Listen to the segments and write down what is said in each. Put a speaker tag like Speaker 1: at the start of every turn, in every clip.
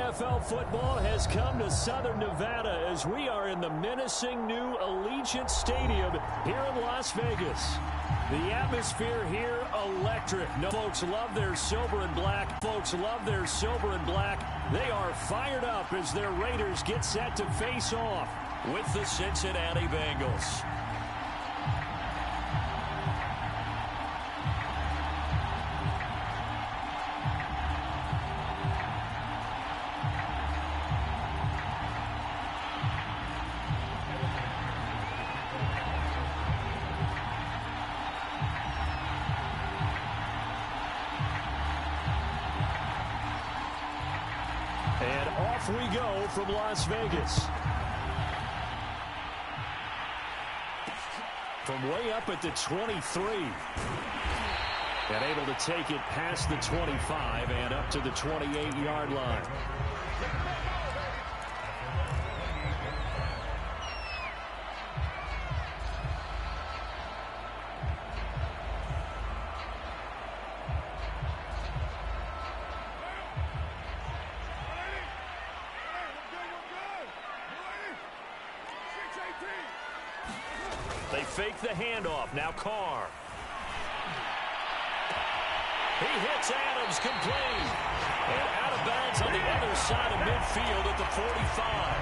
Speaker 1: NFL football has come to Southern Nevada as we are in the menacing new Allegiant Stadium here in Las Vegas. The atmosphere here, electric. No, folks love their silver and black. Folks love their silver and black. They are fired up as their Raiders get set to face off with the Cincinnati Bengals. And off we go from Las Vegas. From way up at the 23. And able to take it past the 25 and up to the 28-yard line. They fake the handoff. Now Carr. He hits Adams complete. And out of bounds on the other side of midfield at the 45.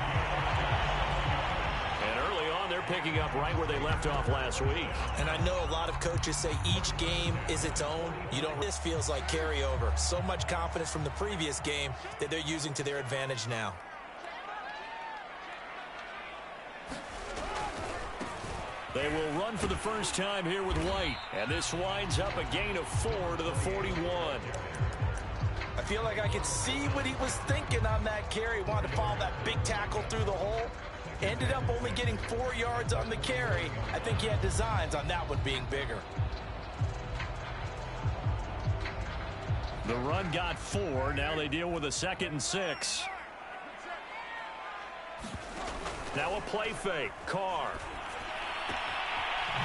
Speaker 1: And early on, they're picking up right where they left off last week.
Speaker 2: And I know a lot of coaches say each game is its own. This feels like carryover. So much confidence from the previous game that they're using to their advantage now.
Speaker 1: They will run for the first time here with White. And this winds up a gain of 4 to the 41.
Speaker 2: I feel like I could see what he was thinking on that carry. Wanted to follow that big tackle through the hole. Ended up only getting 4 yards on the carry. I think he had designs on that one being bigger.
Speaker 1: The run got 4. Now they deal with a 2nd and 6. Now a play fake. Carr.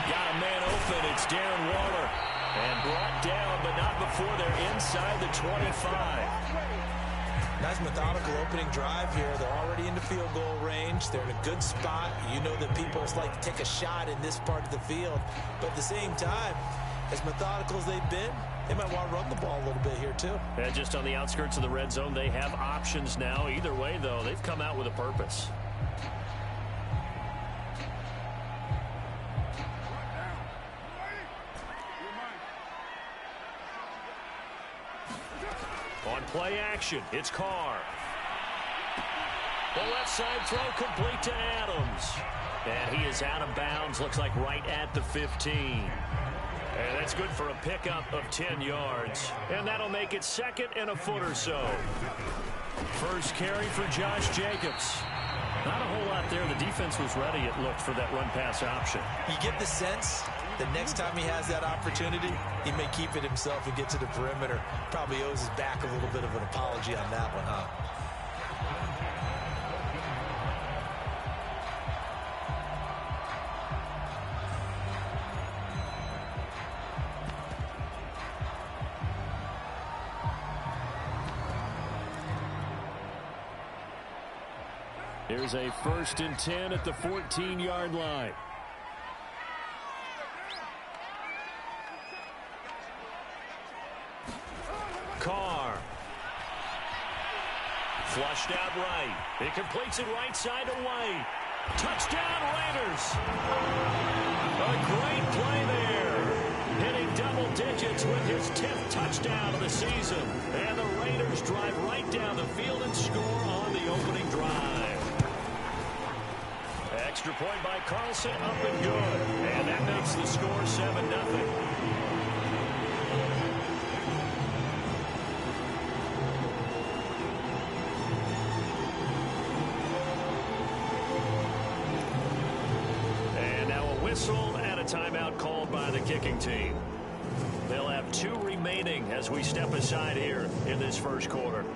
Speaker 1: Got a man open. It's Darren Waller. And brought down, but not before they're inside the 25.
Speaker 2: Nice methodical opening drive here. They're already in the field goal range. They're in a good spot. You know that people like to take a shot in this part of the field. But at the same time, as methodical as they've been, they might want to run the ball a little bit here too.
Speaker 1: And just on the outskirts of the red zone, they have options now. Either way, though, they've come out with a purpose. On play action, it's Carr. The left side throw complete to Adams. And he is out of bounds, looks like right at the 15. And that's good for a pickup of 10 yards. And that'll make it 2nd and a foot or so. First carry for Josh Jacobs. Not a whole lot there. The defense was ready, it looked, for that run-pass option.
Speaker 2: You get the sense the next time he has that opportunity, he may keep it himself and get to the perimeter. Probably owes his back a little bit of an apology on that one, huh?
Speaker 1: Here's a 1st and 10 at the 14-yard line. Carr. Flushed out right. It completes it right side to White. Touchdown, Raiders. A great play there. Hitting double digits with his 10th touchdown of the season. And the Raiders drive right down the field and score on the opening drive. Extra point by Carlson, up and good. And that makes the score 7-0. And now a whistle and a timeout called by the kicking team. They'll have 2 remaining as we step aside here in this first quarter.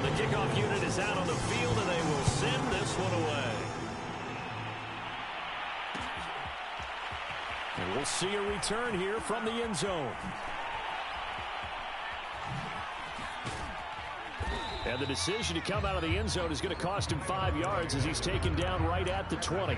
Speaker 1: The kickoff unit is out on the field, and they will send this one away. And we'll see a return here from the end zone. And the decision to come out of the end zone is going to cost him 5 yards as he's taken down right at the 20.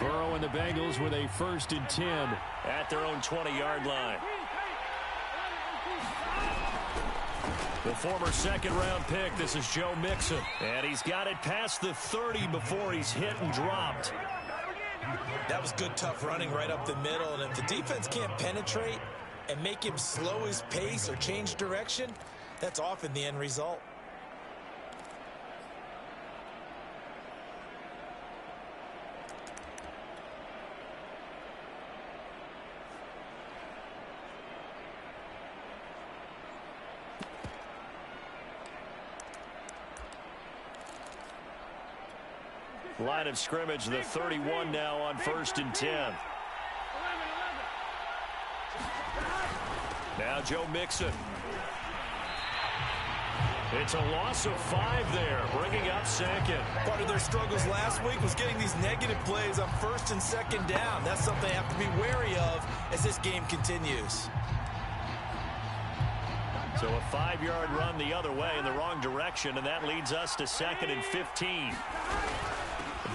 Speaker 1: Burrow and the Bengals with a 1st and 10 at their own 20-yard line. The former second-round pick, this is Joe Mixon. And he's got it past the 30 before he's hit and dropped.
Speaker 2: That was good, tough running right up the middle. And if the defense can't penetrate and make him slow his pace or change direction, that's often the end result.
Speaker 1: Line of scrimmage, the 31 now on 1st and 10. Now Joe Mixon. It's a loss of 5 there, bringing up 2nd.
Speaker 2: Part of their struggles last week was getting these negative plays on 1st and 2nd down. That's something they have to be wary of as this game continues.
Speaker 1: So a 5-yard run the other way in the wrong direction, and that leads us to 2nd and 15.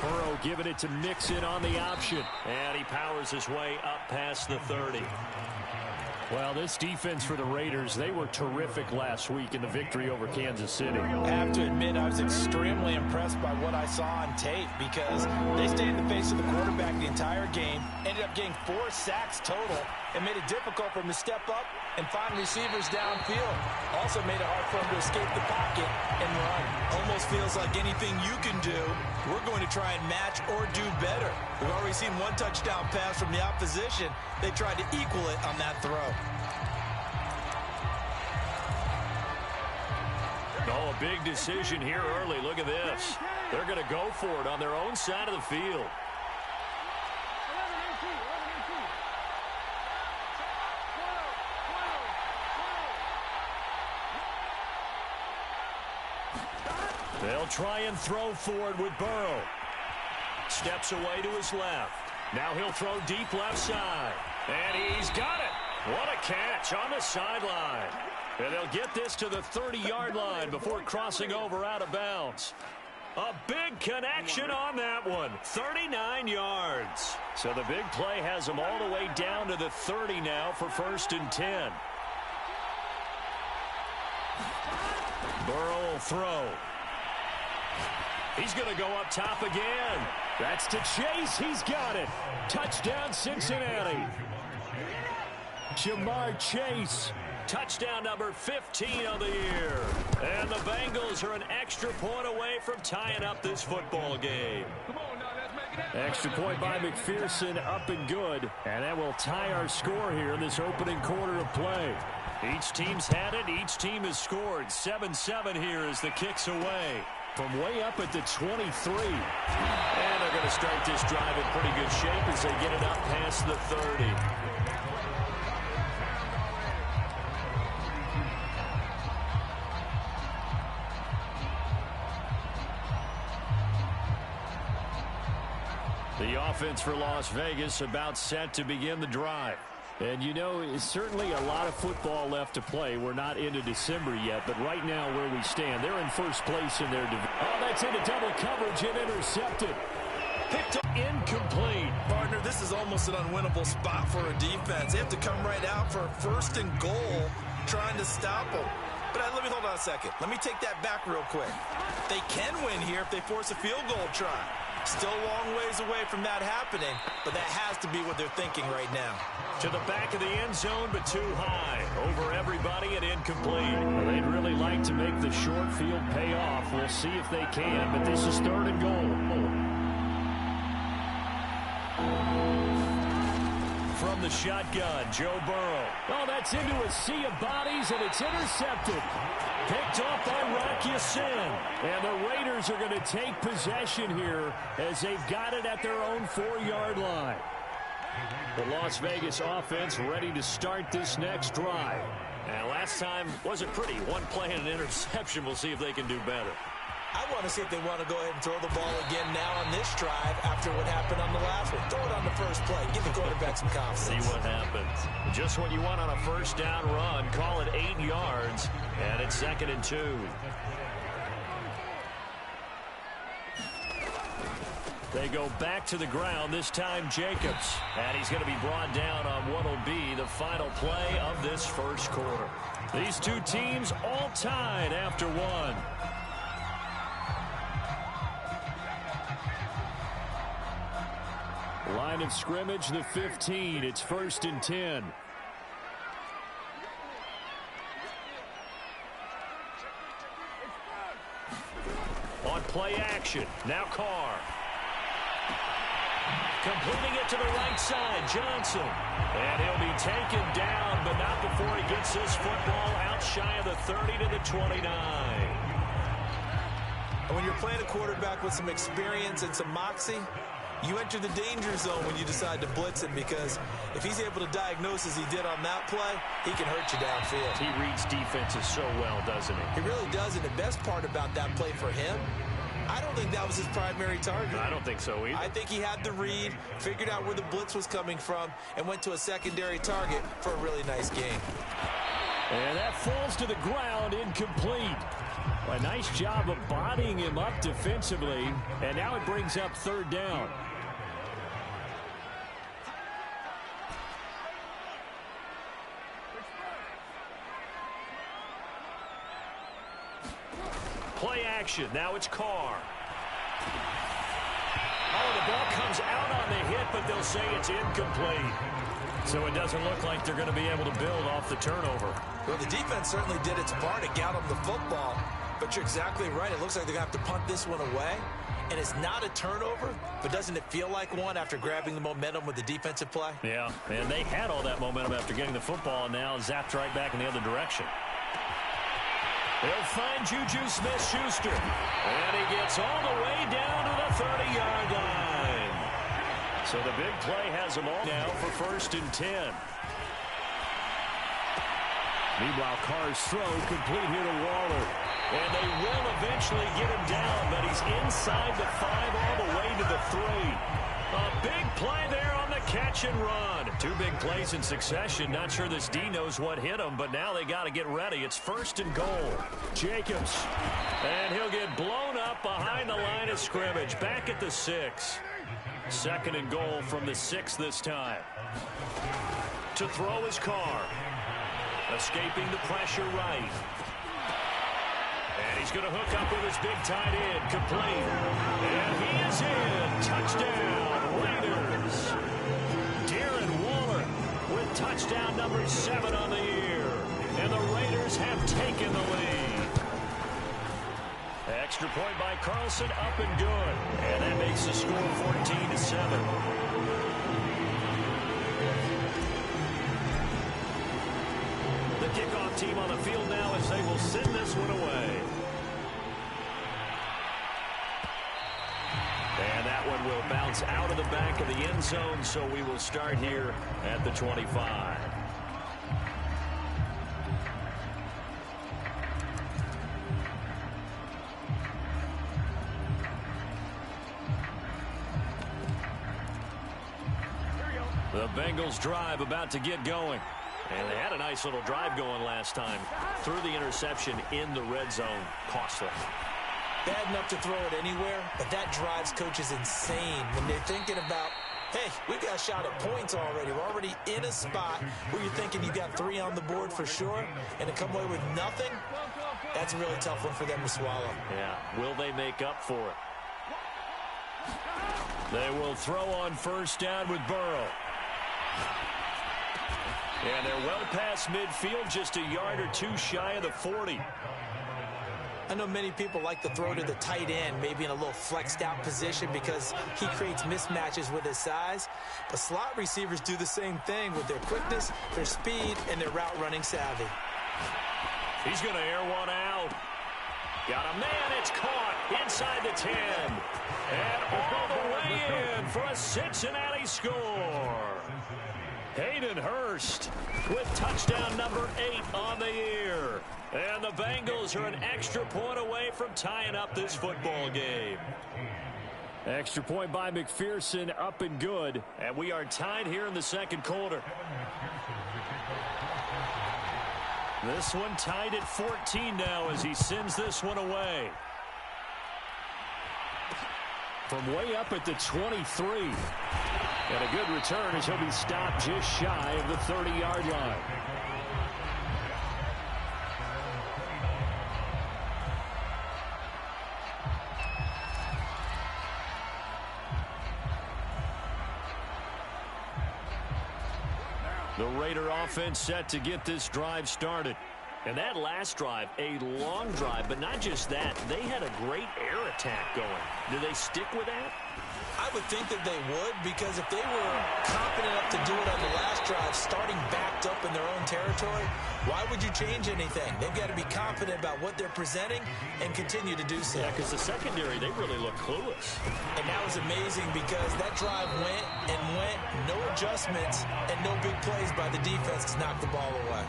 Speaker 1: Burrow giving it to Mixon on the option. And he powers his way up past the 30. Well, this defense for the Raiders, they were terrific last week in the victory over Kansas City.
Speaker 2: I have to admit, I was extremely impressed by what I saw on tape because they stayed in the face of the quarterback the entire game, ended up getting 4 sacks total, and made it difficult for him to step up and find receivers downfield. Also made it hard for him to escape the pocket and run. Almost feels like anything you can do, we're going to try and match or do better. We've already seen 1 touchdown pass from the opposition. They tried to equal it on that throw.
Speaker 1: Oh, a big decision here early. Look at this. They're going to go for it on their own side of the field. They'll try and throw forward with Burrow. Steps away to his left. Now he'll throw deep left side. And he's got it. What a catch on the sideline. And they'll get this to the 30-yard line before crossing over out of bounds. A big connection on that one. 39 yards. So the big play has them all the way down to the 30 now for 1st and 10. Burrow will throw. He's going to go up top again. That's to Chase. He's got it. Touchdown, Cincinnati. Jamar Chase. Touchdown number 15 of the year. And the Bengals are an extra point away from tying up this football game. Extra point by McPherson, up and good. And that will tie our score here in this opening quarter of play. Each team's had it. Each team has scored. 7-7 here as the kick's away. From way up at the 23. And they're going to start this drive in pretty good shape as they get it up past the 30. The offense for Las Vegas about set to begin the drive. And, you know, it's certainly a lot of football left to play. We're not into December yet, but right now where we stand, they're in first place in their division. Oh, that's into double coverage and intercepted. Picked up incomplete.
Speaker 2: Partner, this is almost an unwinnable spot for a defense. They have to come right out for a 1st and goal trying to stop them. But let me hold on a second. Let me take that back real quick. They can win here if they force a field goal try. Still a long ways away from that happening, but that has to be what they're thinking right now.
Speaker 1: To the back of the end zone, but too high. Over everybody and incomplete. Well, they'd really like to make the short field pay off. We'll see if they can, but this is 3rd and goal. From the shotgun, Joe Burrow.
Speaker 3: Oh, that's into a sea of bodies, and it's intercepted.
Speaker 1: Picked off by Rock Ya-Sin. And the Raiders are going to take possession here as they've got it at their own 4-yard line. The Las Vegas offense ready to start this next drive. And last time wasn't pretty. One play and an interception. We'll see if they can do better.
Speaker 2: I want to see if they want to go ahead and throw the ball again now on this drive after what happened on the last one. Throw it on the first play. Give the quarterback some confidence.
Speaker 1: See what happens. Just what you want on a first down run. Call it 8 yards, and it's 2nd and 2. They go back to the ground, this time Jacobs. And he's going to be brought down on what will be the final play of this first quarter. These two teams all tied after one. Line of scrimmage, the 15. It's 1st and 10. On play action, now Carr. Completing it to the right side, Johnson. And he'll be taken down, but not before he gets this football out shy of the 30 to the 29.
Speaker 2: And when you're playing a quarterback with some experience and some moxie, you enter the danger zone when you decide to blitz him, because if he's able to diagnose as he did on that play, he can hurt you downfield.
Speaker 1: He reads defenses so well, doesn't he?
Speaker 2: He really does, and the best part about that play for him, I don't think that was his primary target.
Speaker 1: I don't think so either.
Speaker 2: I think he had the read, figured out where the blitz was coming from, and went to a secondary target for a really nice game.
Speaker 3: And that falls to the ground, incomplete. A nice job of bodying him up defensively, and now it brings up 3rd down.
Speaker 1: Play action. Now it's Carr. Oh, the ball comes out on the hit, but they'll say it's incomplete. So it doesn't look like they're going to be able to build off the turnover.
Speaker 2: Well, the defense certainly did its part to get them the football, but you're exactly right. It looks like they're going to have to punt this one away, and it's not a turnover, but doesn't it feel like one after grabbing the momentum with the defensive play?
Speaker 1: Yeah, and they had all that momentum after getting the football, and now zapped right back in the other direction. They'll find Juju Smith-Schuster. And he gets all the way down to the 30-yard line. So the big play has them all now for 1st and 10.
Speaker 3: Meanwhile, Carr's throw complete here to Waller.
Speaker 1: And they will eventually get him down, but he's inside the 5 all the way to the 3. A big play there on the catch and run. 2 big plays in succession. Not sure this D knows what hit him, but now they got to get ready. It's 1st and goal. Jacobs. And he'll get blown up behind the line of scrimmage. Back at the 6. 2nd and goal from the 6 this time. To throw his Carr. Escaping the pressure right. And he's going to hook up with his big tight end. Complete. And he is in. Touchdown, Raiders. Darren Waller with touchdown number 7 on the year. And the Raiders have taken the lead. Extra point by Carlson, up and good. And that makes the score 14-7. The kickoff team on the field now as they will send this one away. And that one will bounce out of the back of the end zone, so we will start here at the 25. The Bengals drive about to get going. And they had a nice little drive going last time. Threw the interception in the red zone. Costly.
Speaker 2: Bad enough to throw it anywhere, but that drives coaches insane when they're thinking about, hey, we've got a shot at points already. We're already in a spot where you're thinking you got 3 on the board for sure, and to come away with nothing, that's a really tough one for them to swallow.
Speaker 1: Yeah, will they make up for it? They will throw on 1st down with Burrow. And they're well past midfield, just a yard or 2 shy of the 40.
Speaker 2: I know many people like to throw to the tight end, maybe in a little flexed out position because he creates mismatches with his size. But slot receivers do the same thing with their quickness, their speed, and their route running savvy.
Speaker 1: He's going to air one out. Got a man. It's caught inside the 10. And all the way in for a Cincinnati score. Hayden Hurst with touchdown number 8 on the year. And the Bengals are an extra point away from tying up this football game.
Speaker 3: Extra point by McPherson, up and good.
Speaker 1: And we are tied here in the second quarter. This one tied at 14 now as he sends this one away.
Speaker 3: From way up at the 23. And a good return as he'll be stopped just shy of the 30-yard line.
Speaker 1: The Raider offense set to get this drive started. And that last drive, a long drive, but not just that. They had a great air attack going. Do they stick with that?
Speaker 2: I would think that they would, because if they were confident enough to do it on the last drive, starting backed up in their own territory, why would you change anything? They've got to be confident about what they're presenting and continue to do so.
Speaker 1: Yeah, because the secondary, they really look clueless.
Speaker 2: And that was amazing because that drive went and went, no adjustments, and no big plays by the defense to knock the ball away.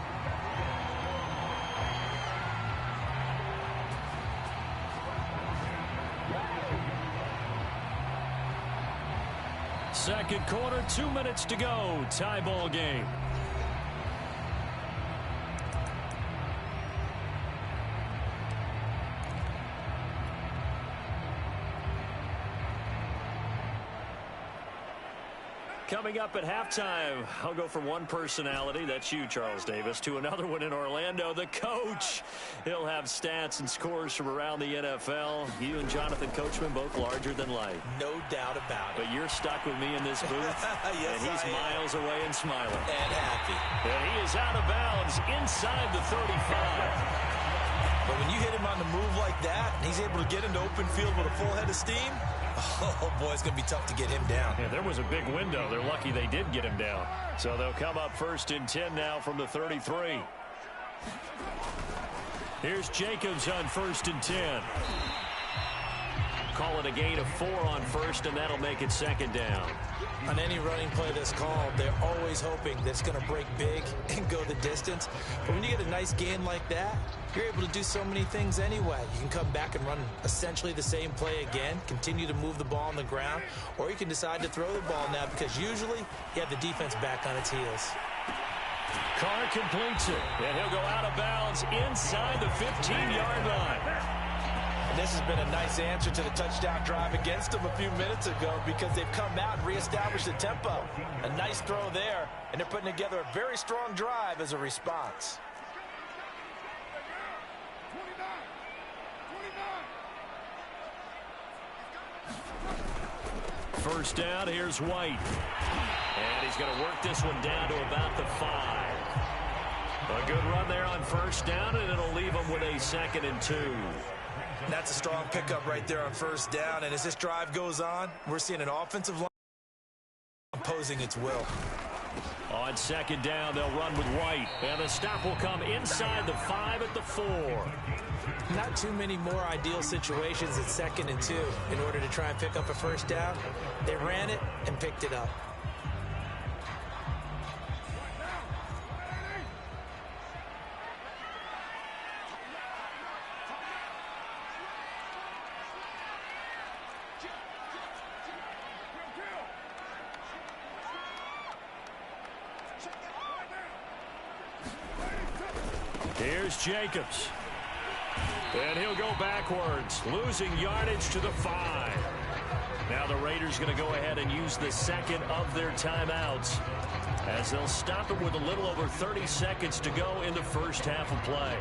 Speaker 3: Second quarter, 2 minutes to go. Tie ball game.
Speaker 1: Coming up at halftime, I'll go from one personality, that's you, Charles Davis, to another one in Orlando, the coach. He'll have stats and scores from around the NFL. You and Jonathan Coachman both larger than life.
Speaker 2: No doubt about it.
Speaker 1: But you're stuck with me in this booth,
Speaker 2: yes,
Speaker 1: and he's miles away and smiling.
Speaker 2: And happy.
Speaker 1: And he is out of bounds inside the 35.
Speaker 2: But when you hit him on the move like that, and he's able to get into open field with a full head of steam, oh, boy, it's going to be tough to get him down.
Speaker 1: Yeah, there was a big window. They're lucky they did get him down. So they'll come up 1st and 10 now from the 33. Here's Jacobs on 1st and 10. Call it a gain of 4 on 1st, and that'll make it 2nd down.
Speaker 2: On any running play that's called, they're always hoping that it's going to break big and go the distance. But when you get a nice gain like that, you're able to do so many things anyway. You can come back and run essentially the same play again, continue to move the ball on the ground, or you can decide to throw the ball now because usually you have the defense back on its heels.
Speaker 3: Carr completes it,
Speaker 1: and he'll go out of bounds inside the 15-yard line.
Speaker 2: And this has been a nice answer to the touchdown drive against them a few minutes ago because they've come out and reestablished the tempo. A nice throw there, and they're putting together a very strong drive as a response.
Speaker 3: First down, here's White.
Speaker 1: And he's going to work this one down to about the 5. A good run there on 1st down, and it'll leave him with a 2nd and 2.
Speaker 2: That's a strong pickup right there on 1st down. And as this drive goes on, we're seeing an offensive line imposing its will.
Speaker 3: On 2nd down, they'll run with White.
Speaker 1: And the stop will come inside the 5 at the 4.
Speaker 2: Not too many more ideal situations at 2nd and 2 in order to try and pick up a 1st down. They ran it and picked it up.
Speaker 3: Here's Jacobs.
Speaker 1: And he'll go backwards, losing yardage to the 5. Now the Raiders going to go ahead and use the 2nd of their timeouts as they'll stop it with a little over 30 seconds to go in the first half of play.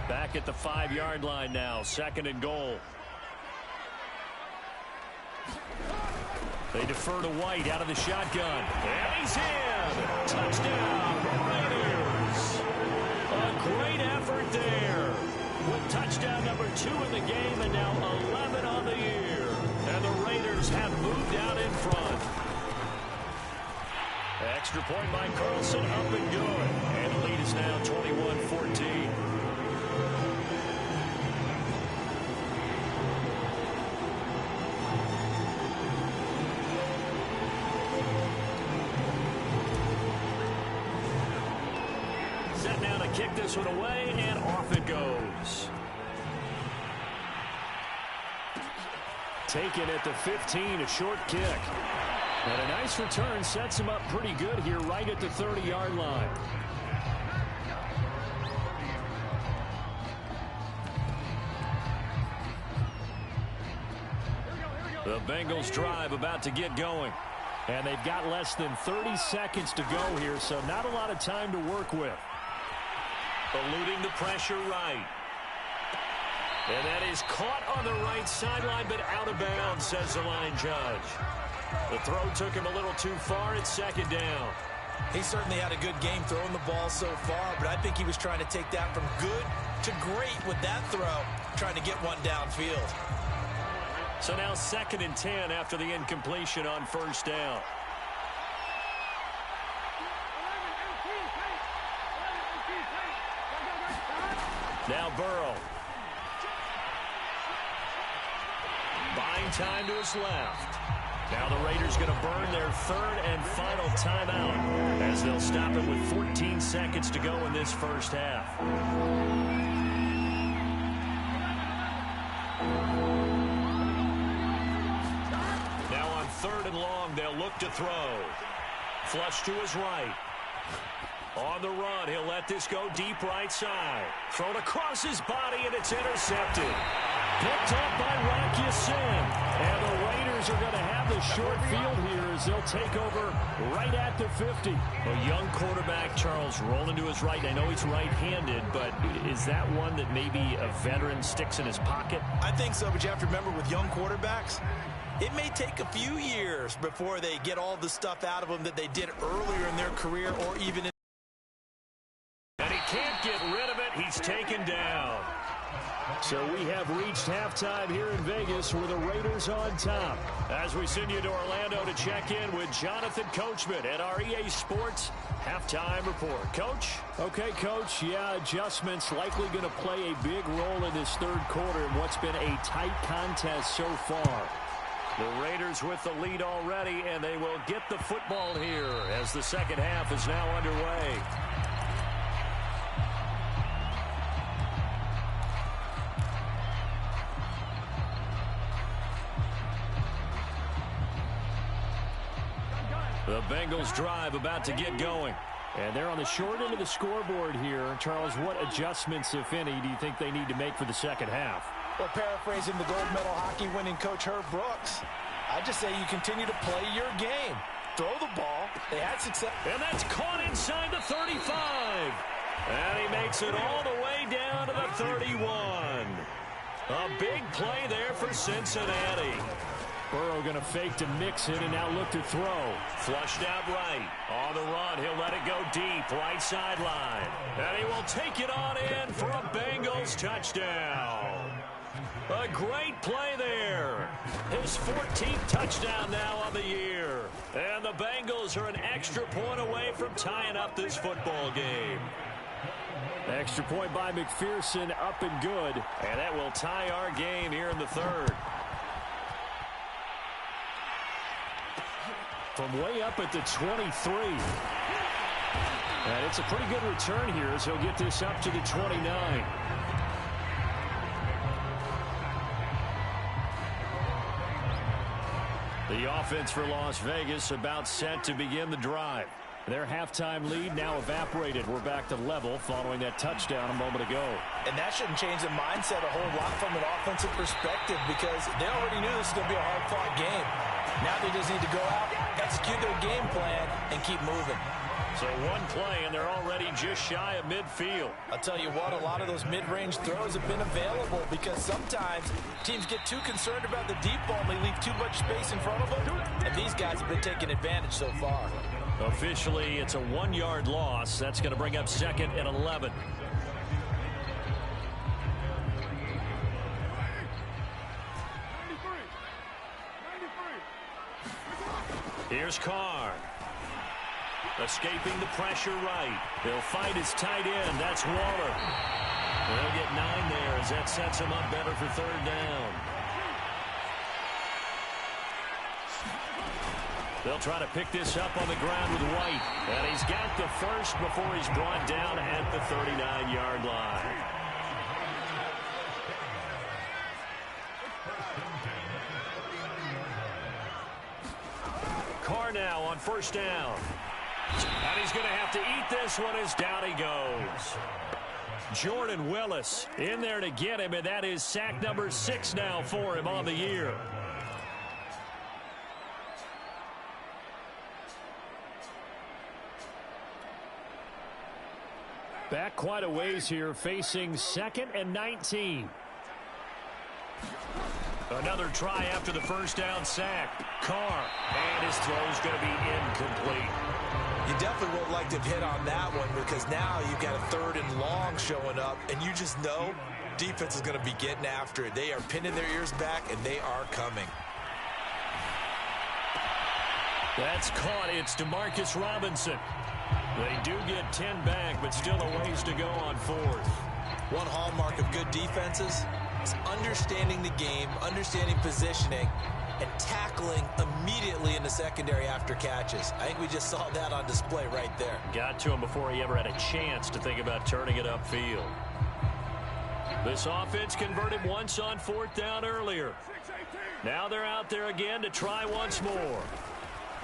Speaker 1: Back at the 5-yard line now, 2nd and goal.
Speaker 3: They defer to White out of the shotgun. And he's in. Touchdown, Raiders. A great effort there. With touchdown number 2 in the game and now 11 on the year. And the Raiders have moved out in front. Extra point by Carlson, up and good. And the lead is now 21-14. Set now to kick this one away, and off it goes. Taken at the 15, a short kick. And a nice return sets him up pretty good here right at the 30-yard line. The Bengals drive about to get going. And they've got less than 30 seconds to go here, so not a lot of time to work with.
Speaker 1: Eluding the pressure right. And that is caught on the right sideline, but out of bounds, says the line judge. The throw took him a little too far. It's second down.
Speaker 2: He certainly had a good game throwing the ball so far, but I think he was trying to take that from good to great with that throw, trying to get one downfield.
Speaker 3: So now 2nd and 10 after the incompletion on first down. Now Burrow. Buying time to his left. Now the Raiders going to burn their 3rd and final timeout as they'll stop it with 14 seconds to go in this first half. Now on 3rd and long, they'll look to throw. Flush to his right. On the run, he'll let this go deep right side. Thrown across his body, and it's intercepted. Picked up by Rocky Sin. And the Raiders are going to have the short field here as they'll take over right at the 50. A young quarterback, Charles, rolling to his right. I know he's right-handed, but is that one that maybe a veteran sticks in his pocket?
Speaker 2: I think so, but you have to remember with young quarterbacks, it may take a few years before they get all the stuff out of them that they did earlier in their career or even in.
Speaker 3: And he can't get rid of it. He's taken down. So we have reached halftime here in Vegas with the Raiders on top. As we send you to Orlando to check in with Jonathan Coachman at our EA Sports Halftime Report. Coach? Okay, Coach. Yeah, adjustments likely going to play a big role in this 3rd quarter in what's been a tight contest so far. The Raiders with the lead already, and they will get the football here as the second half is now underway. The Bengals drive about to get going. And they're on the short end of the scoreboard here. Charles, what adjustments, if any, do you think they need to make for the second half?
Speaker 2: Well, paraphrasing the gold medal hockey winning coach Herb Brooks, I just say you continue to play your game. Throw the ball. They had success.
Speaker 3: And that's caught inside the 35. And he makes it all the way down to the 31. A big play there for Cincinnati. Burrow going to fake to mix it and now look to throw. Flushed out right. On the run, he'll let it go deep. Right sideline. And he will take it on in for a Bengals touchdown. A great play there. His 14th touchdown now on the year. And the Bengals are an extra point away from tying up this football game. Extra point by McPherson, up and good. And that will tie our game here in the 3rd. From way up at the 23. And it's a pretty good return here as he'll get this up to the 29. The offense for Las Vegas about set to begin the drive. Their halftime lead now evaporated. We're back to level following that touchdown a moment ago.
Speaker 2: And that shouldn't change the mindset a whole lot from an offensive perspective because they already knew this was going to be a hard-fought game. Now they just need to go out, execute their game plan, and keep moving.
Speaker 3: So one play, and they're already just shy of midfield.
Speaker 2: I'll tell you what, a lot of those mid-range throws have been available because sometimes teams get too concerned about the deep ball and they leave too much space in front of them. And these guys have been taking advantage so far.
Speaker 3: Officially, it's a 1-yard loss. That's going to bring up 2nd and 11. Here's Carr. Escaping the pressure right. He'll fight his tight end. That's Waller. They'll get 9 there as that sets him up better for 3rd down. They'll try to pick this up on the ground with White. And he's got the first before he's brought down at the 39-yard line. Carr now on 1st down. And he's going to have to eat this one as down he goes. Jordan Willis in there to get him, and that is sack number 6 now for him on the year. Back quite a ways here, facing 2nd and 19. Another try after the 1st down sack. Carr, and his throw's going to be incomplete.
Speaker 2: You definitely would like to have hit on that one because now you've got a 3rd and long showing up, and you just know defense is going to be getting after it. They are pinning their ears back, and they are coming.
Speaker 3: That's caught. It's DeMarcus Robinson. They do get 10 back, but still a ways to go on 4th.
Speaker 2: One hallmark of good defenses is understanding the game, understanding positioning, and tackling immediately in the secondary after catches. I think we just saw that on display right there.
Speaker 3: Got to him before he ever had a chance to think about turning it upfield. This offense converted once on 4th down earlier. Now they're out there again to try once more.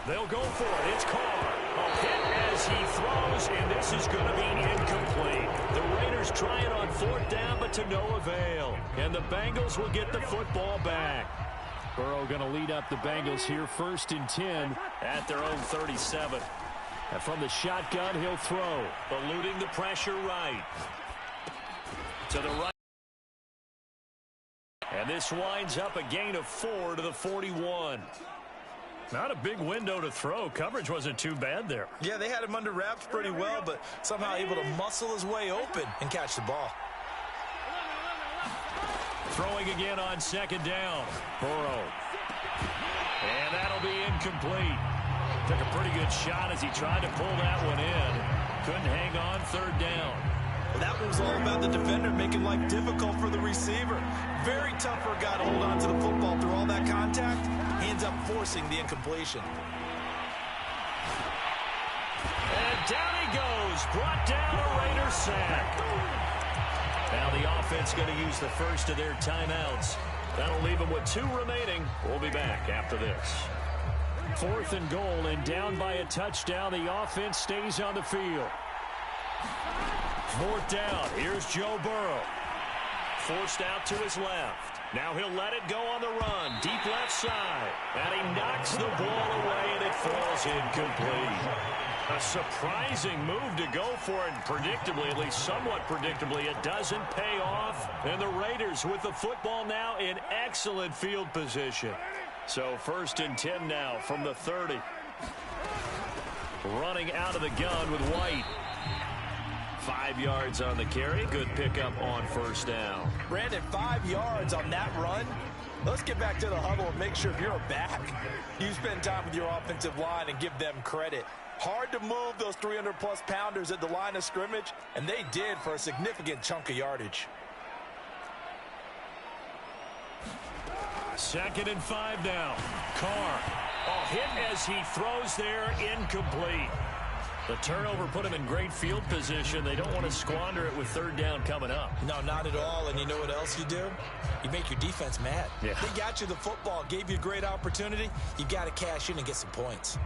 Speaker 3: They'll go for it. It's Carr. A hit as he throws, and this is going to be incomplete. The Raiders try it on 4th down, but to no avail. And the Bengals will get the football back. Burrow going to lead up the Bengals here, 1st and 10 at their own 37. And from the shotgun, he'll throw, eluding the pressure right. To the right. And this winds up a gain of 4 to the 41. Not a big window to throw. Coverage wasn't too bad there.
Speaker 2: Yeah, they had him under wraps pretty well, but somehow able to muscle his way open and catch the ball.
Speaker 3: Throwing again on 2nd down. Burrow. And that'll be incomplete. Took a pretty good shot as he tried to pull that one in. Couldn't hang on 3rd down.
Speaker 2: Well, that one was all about the defender making life difficult for the receiver. Very tough for a guy to hold on to the football through all that contact. He ends up forcing the incompletion.
Speaker 3: And down he goes. Brought down a Raider sack. Now the offense going to use the first of their timeouts. That'll leave them with 2 remaining. We'll be back after this. 4th and goal, and down by a touchdown. The offense stays on the field. 4th down. Here's Joe Burrow. Forced out to his left. Now he'll let it go on the run. Deep left side. And he knocks the ball away, and it falls incomplete. A surprising move to go for it. Predictably, at least somewhat predictably, it doesn't pay off. And the Raiders with the football now in excellent field position. So 1st and 10 now from the 30. Running out of the gun with White. 5 yards on the carry. Good pickup on 1st down.
Speaker 2: Brandon, 5 yards on that run. Let's get back to the huddle and make sure if you're a back, you spend time with your offensive line and give them credit. Hard to move those 300-plus pounders at the line of scrimmage, and they did for a significant chunk of yardage.
Speaker 3: 2nd and 5 now. Carr. A hit as he throws there, incomplete. The turnover put him in great field position. They don't want to squander it with 3rd down coming up.
Speaker 2: No, not at all. And you know what else you do? You make your defense mad.
Speaker 3: Yeah.
Speaker 2: They got you the football, gave you a great opportunity. You got to cash in and get some points.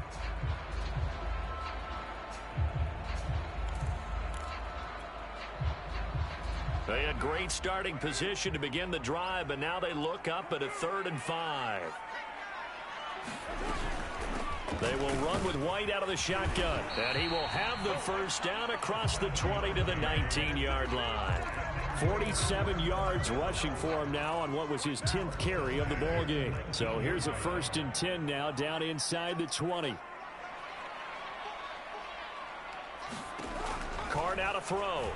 Speaker 3: They had great starting position to begin the drive, but now they look up at a 3rd and 5. They will run with White out of the shotgun. And he will have the first down across the 20 to the 19-yard line. 47 yards rushing for him now on what was his 10th carry of the ball game. So here's a 1st and 10 now down inside the 20. Carr now to throw.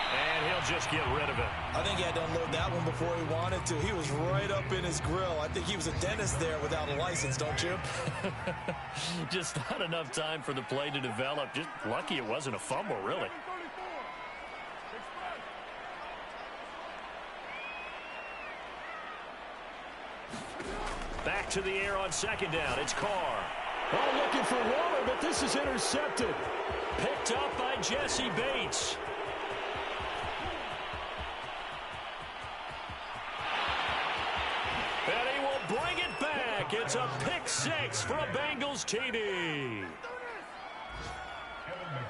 Speaker 3: And he'll just get rid of it.
Speaker 2: I think he had to unload that one before he wanted to. He was right up in his grill. I think he was a dentist there without a license, don't you?
Speaker 3: Just not enough time for the play to develop. Just lucky it wasn't a fumble, really. Back to the air on 2nd down. It's Carr. Oh, looking for Waller, but this is intercepted. Picked up by Jesse Bates. And he will bring it back. It's a pick 6 for a Bengals TD.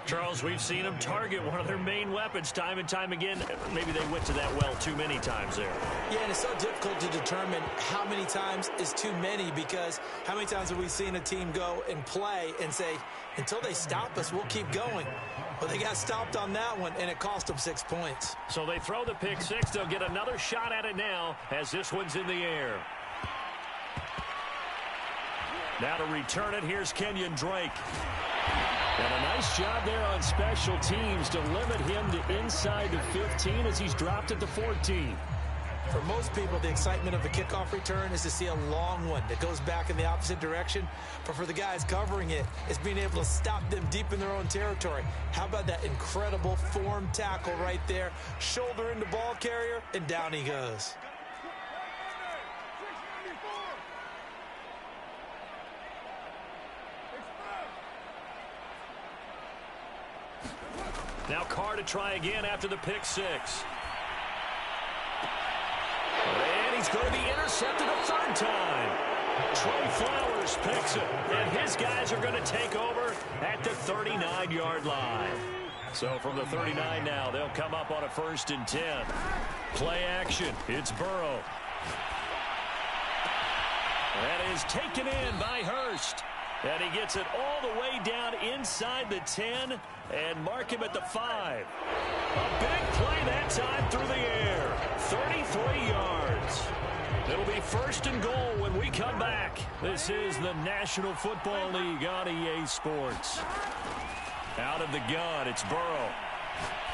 Speaker 3: Charles, we've seen them target one of their main weapons time and time again. Maybe they went to that well too many times there.
Speaker 2: Yeah, and it's so difficult to determine how many times is too many, because how many times have we seen a team go and play and say, until they stop us, we'll keep going. Well, they got stopped on that one, and it cost them 6 points.
Speaker 3: So they throw the pick 6. They'll get another shot at it now as this one's in the air. Now to return it, here's Kenyon Drake. And a nice job there on special teams to limit him to inside the 15 as he's dropped at the 14.
Speaker 2: For most people, the excitement of a kickoff return is to see a long one that goes back in the opposite direction. But for the guys covering it, it's being able to stop them deep in their own territory. How about that incredible form tackle right there? Shoulder into ball carrier, and down he goes.
Speaker 3: Now Carr to try again after the pick 6. And he's going to be intercepted a 3rd time. Trey Flowers picks it, and his guys are going to take over at the 39-yard line. So from the 39 now, they'll come up on a 1st and 10. Play action. It's Burrow. That is taken in by Hurst. And he gets it all the way down inside the 10 and mark him at the 5. A big play that time through the air. 33 yards. It'll be 1st and goal when we come back. This is the National Football League on EA Sports. Out of the gun, it's Burrow.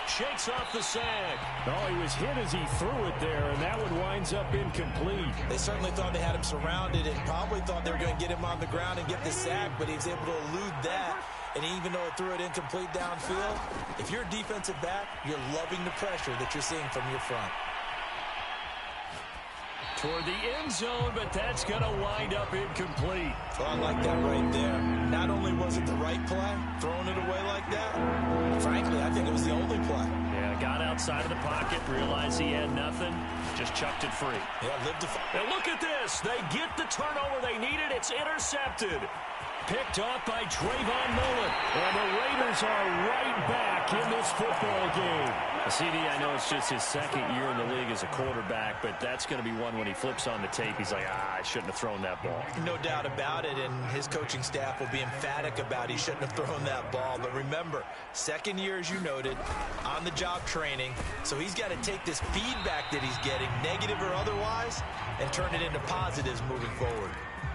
Speaker 3: Shakes off the sack. Oh, he was hit as he threw it there, and that one winds up incomplete.
Speaker 2: They certainly thought they had him surrounded and probably thought they were going to get him on the ground and get the sack, but he was able to elude that. And even though it threw it incomplete downfield, if you're a defensive back, you're loving the pressure that you're seeing from your front.
Speaker 3: Toward the end zone, but that's going to wind up incomplete.
Speaker 2: Well, I like that right there. Not only was it the right play, throwing it away like that, frankly, I think it was the only play.
Speaker 3: Yeah, got outside of the pocket, realized he had nothing, just chucked it free.
Speaker 2: Yeah, lived to fight.
Speaker 3: Now look at this. They get the turnover they needed. It's intercepted. Picked off by Trayvon Mullen. And the Raiders are right back in this football game. CD, I know it's just his 2nd year in the league as a quarterback, but that's going to be one when he flips on the tape. He's like, I shouldn't have thrown that ball.
Speaker 2: No doubt about it, and his coaching staff will be emphatic about he shouldn't have thrown that ball. But remember, 2nd year, as you noted, on-the-job training. So he's got to take this feedback that he's getting, negative or otherwise, and turn it into positives moving forward.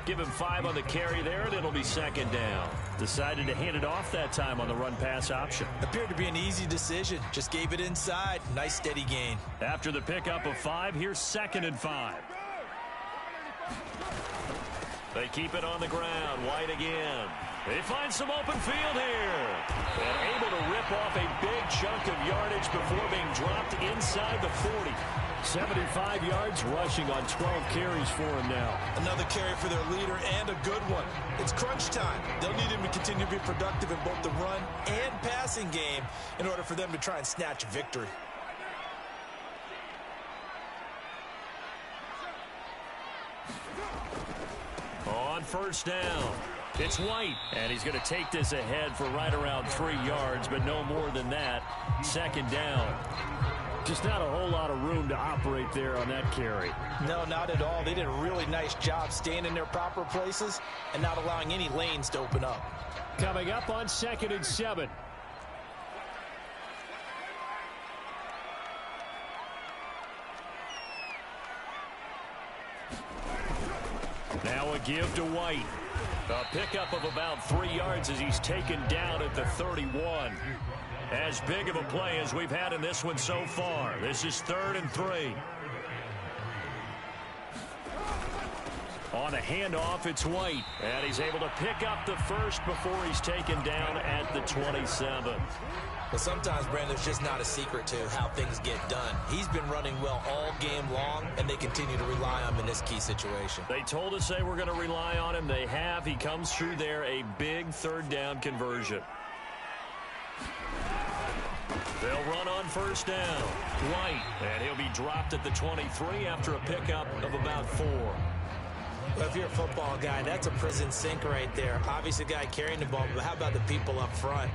Speaker 3: Give him 5 on the carry there, and it'll be 2nd down. Decided to hand it off that time on the run-pass option.
Speaker 2: Appeared to be an easy decision. Just gave it inside. Nice, steady gain.
Speaker 3: After the pickup of 5, here's 2nd and 5. They keep it on the ground. White again. They find some open field here. And able to rip off a big chunk of yardage before being dropped inside the 40. 75 yards rushing on 12 carries for him now.
Speaker 2: Another carry for their leader and a good one. It's crunch time. They'll need him to continue to be productive in both the run and passing game in order for them to try and snatch victory.
Speaker 3: On 1st down, it's White, and he's going to take this ahead for right around 3 yards, but no more than that. 2nd down. Just not a whole lot of room to operate there on that carry.
Speaker 2: No, not at all. They did a really nice job staying in their proper places and not allowing any lanes to open up.
Speaker 3: Coming up on 2nd and 7. Now a give to White. A pickup of about 3 yards as he's taken down at the 31. As big of a play as we've had in this one so far. This is 3rd and 3. On a handoff, it's White. And he's able to pick up the first before he's taken down at the 27.
Speaker 2: But sometimes, Brandon, there's just not a secret to how things get done. He's been running well all game long, and they continue to rely on him in this key situation.
Speaker 3: They told us they were going to rely on him. They have. He comes through there, a big 3rd down conversion. They'll run on 1st down. White, and he'll be dropped at the 23 after a pickup of about 4.
Speaker 2: Well, if you're a football guy, that's a prison sink right there. Obviously, the guy carrying the ball, but how about the people up front?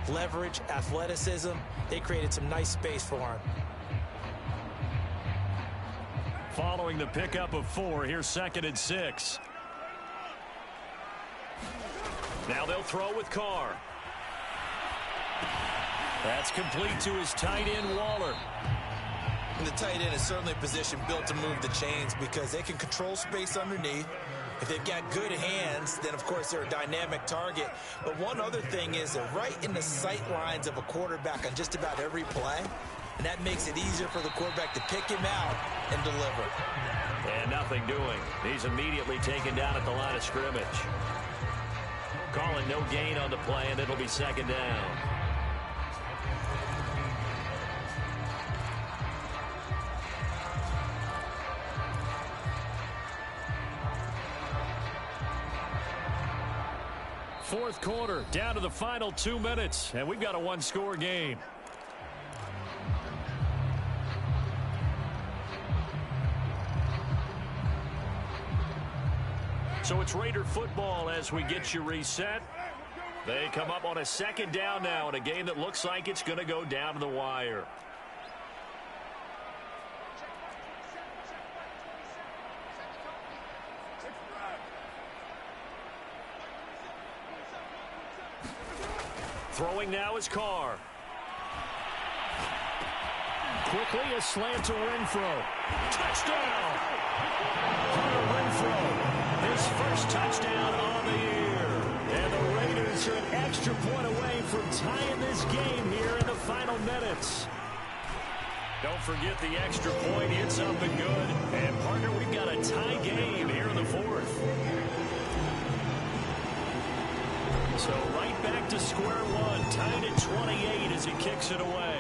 Speaker 2: Leverage, athleticism, they created some nice space for him.
Speaker 3: Following the pickup of 4, here's 2nd and 6. Now they'll throw with Carr. That's complete to his tight end, Waller.
Speaker 2: And the tight end is certainly a position built to move the chains because they can control space underneath. If they've got good hands, then, of course, they're a dynamic target. But one other thing is they're right in the sight lines of a quarterback on just about every play. And that makes it easier for the quarterback to pick him out and deliver.
Speaker 3: And nothing doing. He's immediately taken down at the line of scrimmage. Calling no gain on the play, and it'll be 2nd down. Fourth quarter, down to the final 2 minutes, and we've got a 1-score game. So it's Raider football as we get you reset. They come up on a 2nd down now in a game that looks like it's going to go down to the wire. Throwing now is Carr. Quickly a slant to Renfro. Touchdown! Hunter Renfro, his first touchdown on the year. And the Raiders are an extra point away from tying this game here in the final minutes. Don't forget the extra point. It's up and good. And, partner, we've got a tie game here in the 4th. So right back to square one, tied at 28 as he kicks it away.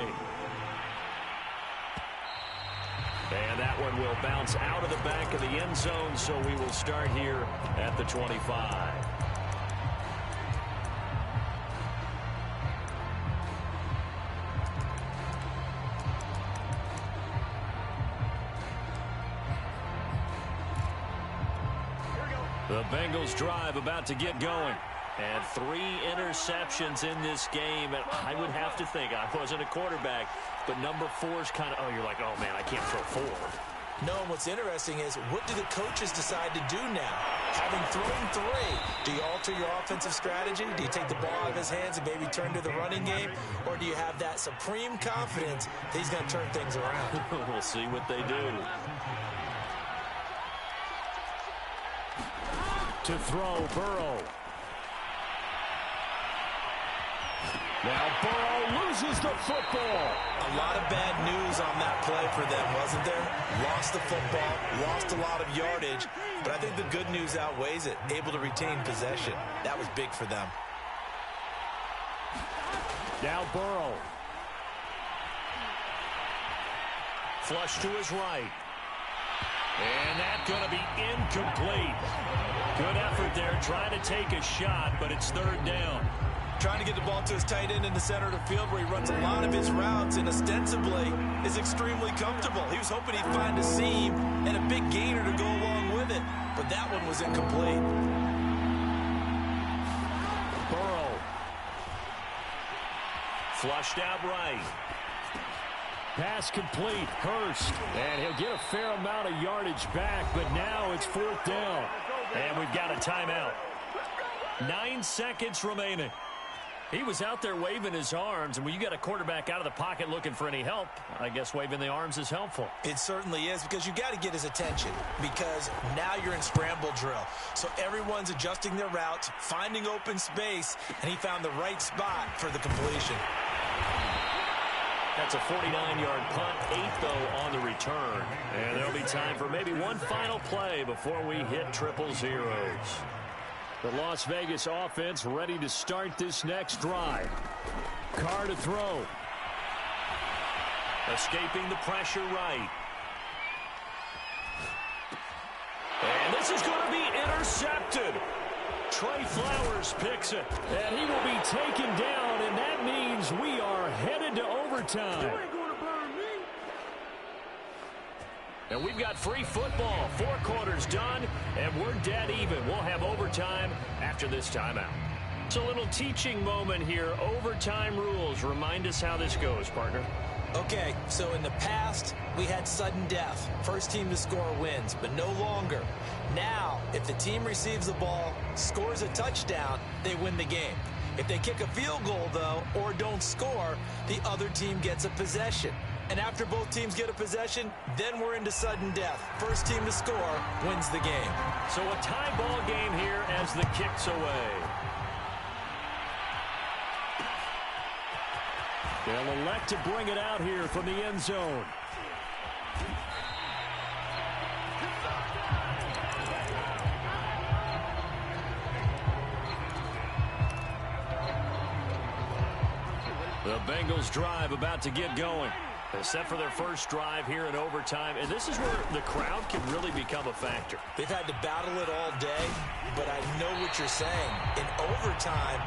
Speaker 3: And that one will bounce out of the back of the end zone, so we will start here at the 25. The Bengals drive about to get going. And 3 interceptions in this game. And I would have to think, I wasn't a quarterback, but number 4 is kind of, oh, you're like, oh, man, I can't throw 4.
Speaker 2: No, and what's interesting is, what do the coaches decide to do now? Having thrown 3, do you alter your offensive strategy? Do you take the ball out of his hands and maybe turn to the running game? Or do you have that supreme confidence that he's going to turn things around?
Speaker 3: We'll see what they do. To throw, Burrow. Now Burrow loses the football.
Speaker 2: A lot of bad news on that play for them, wasn't there? Lost the football, lost a lot of yardage, but I think the good news outweighs it. Able to retain possession. That was big for them.
Speaker 3: Now Burrow. Flush to his right. And that's going to be incomplete. Good effort there, trying to take a shot, but it's 3rd down.
Speaker 2: Trying to get the ball to his tight end in the center of the field where he runs a lot of his routes and ostensibly is extremely comfortable. He was hoping he'd find a seam and a big gainer to go along with it, but that one was incomplete.
Speaker 3: Burrow. Flushed out right. Pass complete. Hurst. And he'll get a fair amount of yardage back, but now it's 4th down.
Speaker 1: And we've got a timeout. 9 seconds remaining. He was out there waving his arms, and when you got a quarterback out of the pocket looking for any help, I guess waving the arms is helpful.
Speaker 2: It certainly is, because you got to get his attention, because now you're in scramble drill. So everyone's adjusting their routes, finding open space, and he found the right spot for the completion.
Speaker 1: That's a 49-yard punt, 8 though on the return. And there'll be time for maybe one final play before we hit triple zeros.
Speaker 3: The Las Vegas offense ready to start this next drive. Carr to throw.
Speaker 1: Escaping the pressure right. And this is going to be intercepted. Trey Flowers picks it.
Speaker 3: And he will be taken down, and that means we are headed to overtime.
Speaker 1: And we've got free football. 4 quarters done, and we're dead even. We'll have overtime after this timeout. It's a little teaching moment here. Overtime rules. Remind us how this goes, partner.
Speaker 2: Okay, so in the past, we had sudden death. First team to score wins, but no longer. Now, if the team receives the ball, scores a touchdown, they win the game. If they kick a field goal, though, or don't score, the other team gets a possession. And after both teams get a possession, then we're into sudden death. First team to score wins the game.
Speaker 1: So a tie ball game here as the kick's away.
Speaker 3: They'll elect to bring it out here from the end zone. The Bengals drive about to get going.
Speaker 1: They're set for their first drive here in overtime, and this is where the crowd can really become a factor.
Speaker 2: They've had to battle it all day, but I know what you're saying. In overtime,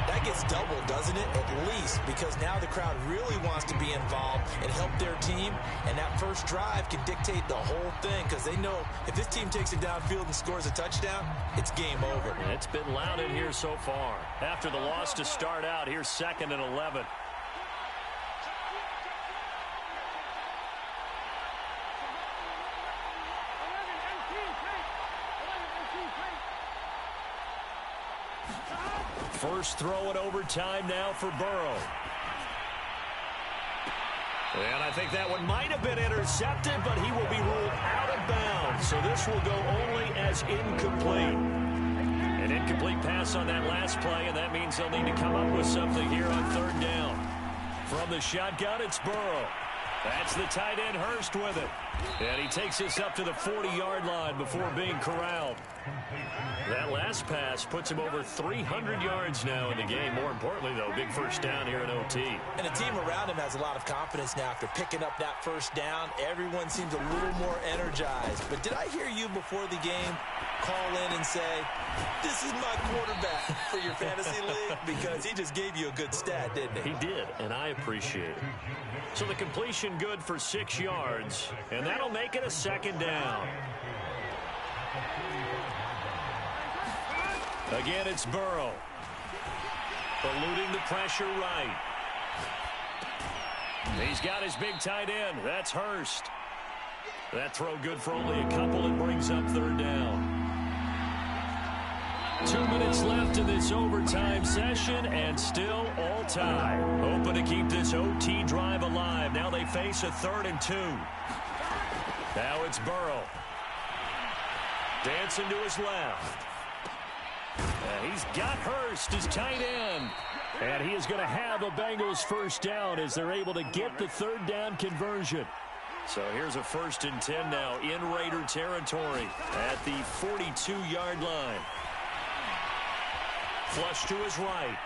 Speaker 2: that gets doubled, doesn't it? At least, because now the crowd really wants to be involved and help their team, and that first drive can dictate the whole thing, because they know if this team takes it downfield and scores a touchdown, it's game over.
Speaker 1: And it's been loud in here so far. After the loss to start out, here's 2nd and 11. First throw in overtime now for Burrow. And I think that one might have been intercepted, but he will be ruled out of bounds. So this will go only as incomplete. An incomplete pass on that last play, and that means they'll need to come up with something here on 3rd down. From the shotgun, it's Burrow. That's the tight end Hurst with it. And he takes us up to the 40-yard line before being corralled. That last pass puts him over 300 yards now in the game. More importantly, though, big first down here in OT.
Speaker 2: And the team around him has a lot of confidence now after picking up that first down. Everyone seems a little more energized. But did I hear you before the game call in and say, this is my quarterback for your fantasy league? Because he just gave you a good stat, didn't he?
Speaker 1: He did, and I appreciate it. So the completion good for 6 yards, and that'll make it a 2nd down. Again, it's Burrow. Eluding the pressure right. He's got his big tight end. That's Hurst. That throw good for only a couple. It brings up 3rd down. 2 minutes left in this overtime session, and still all tie. Hoping to keep this OT drive alive. Now they face a 3rd and 2. Now it's Burrow. Dancing to his left. And he's got Hurst, his tight end. And he is going to have a Bengals first down as they're able to get the 3rd down conversion. So here's a 1st and 10 now in Raider territory at the 42-yard line. Flush to his right.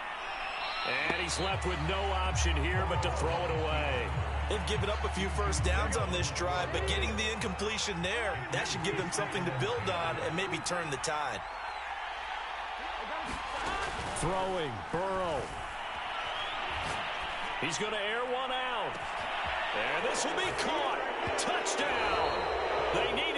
Speaker 1: And he's left with no option here but to throw it away.
Speaker 2: They've given up a few first downs on this drive, but getting the incompletion there, that should give them something to build on and maybe turn the tide.
Speaker 3: Throwing, Burrow.
Speaker 1: He's going to air one out. And this will be caught. Touchdown. They need